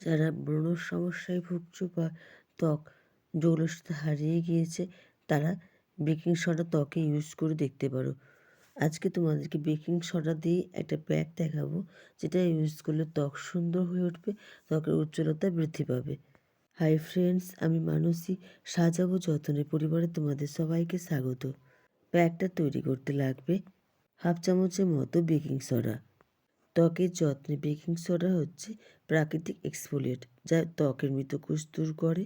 যারা ব্রণর সমস্যায় ভুগছো বা ত্বক জৌলসতা হারিয়ে গিয়েছে, তারা বেকিং সোডা ত্বকে ইউজ করে দেখতে পারো। আজকে তোমাদেরকে বেকিং সোডা দিয়ে একটা প্যাক দেখাবো, যেটা ইউজ করলে ত্বক সুন্দর হয়ে উঠবে, ত্বকের উজ্জ্বলতা বৃদ্ধি পাবে। হাই ফ্রেন্ডস, আমি মানসী, সাজাবো যত্নে পরিবারে তোমাদের সবাইকে স্বাগত। প্যাকটা তৈরি করতে লাগবে হাফ চামচের মতো বেকিং সোডা। ত্বকের যত্নে বেকিং সোডা হচ্ছে প্রাকৃতিক এক্সফোলিয়েট, যা ত্বকের মৃতকোষ দূর করে,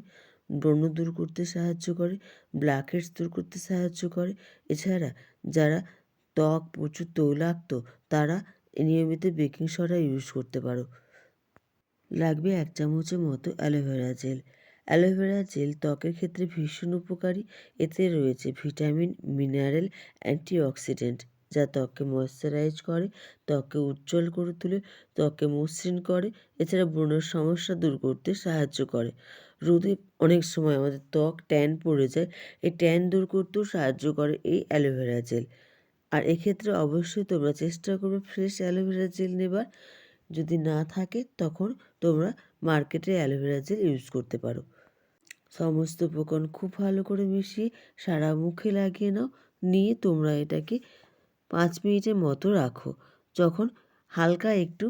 ব্রণ দূর করতে সাহায্য করে, ব্ল্যাকহেডস দূর করতে সাহায্য করে। এছাড়া যারা ত্বক প্রচুর তৈলাক্ত, তারা নিয়মিত বেকিং সোডা ইউজ করতে পারো। লাগবে 1 চামচের মতো অ্যালোভেরা জেল। অ্যালোভেরা জেল ত্বকের ক্ষেত্রে ভীষণ উপকারী। এতে রয়েছে ভিটামিন, মিনারেল, অ্যান্টিঅক্সিডেন্ট, যা ত্বককে ময়েশ্চারাইজ করে, ত্বককে উজ্জ্বল করে তোলে, ত্বককে মসৃণ করে। এছাড়া ব্রণের সমস্যা দূর করতে সাহায্য করে। রোদে অনেক সময় আমাদের ত্বক ট্যান পড়ে যায়, এই ট্যান দূর করতেও সাহায্য করে এই অ্যালোভেরা জেল। আর এক্ষেত্রে অবশ্যই তোমরা চেষ্টা করবে ফ্রেশ অ্যালোভেরা জেল নেবার। যদি না থাকে তখন তোমরা মার্কেটে অ্যালোভেরা জেল ইউজ করতে পারো। সমস্ত উপকরণ খুব ভালো করে মিশিয়ে সারা মুখে লাগিয়ে নাও। নিয়ে তোমরা এটাকে 5 মিনিটের মতো রাখো। যখন হালকা একটু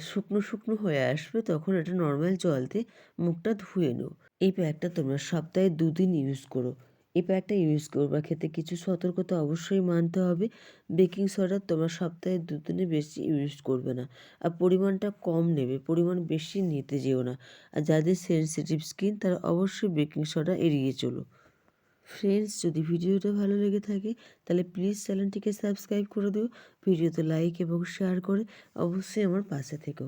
শুকনো শুকনো হয়ে আসবে, তখন এটা নর্মাল জল দিয়ে মুখটা ধুয়ে নাও। এই প্যাকটা তোমরা সপ্তাহে 2 দিন ইউজ করো। এই প্যাকটা ইউজ করবার ক্ষেত্রে কিছু সতর্কতা অবশ্যই মানতে হবে। বেকিং সোডা তোমরা সপ্তাহে 2 দিনের বেশি ইউজ করবে না। আর পরিমাণটা কম নেবে, পরিমাণ বেশি নিতে যেও না। আর যাদের সেনসিটিভ স্কিন, তারা অবশ্যই বেকিং সোডা এড়িয়ে চলো। ফ্রেন্ডস, যদি ভিডিওটা ভালো লেগে থাকে তাহলে প্লিজ চ্যানেলটিকে সাবস্ক্রাইব করে দিও। ভিডিওতে লাইক এবং শেয়ার করে অবশ্যই আমার পাশে থেকো।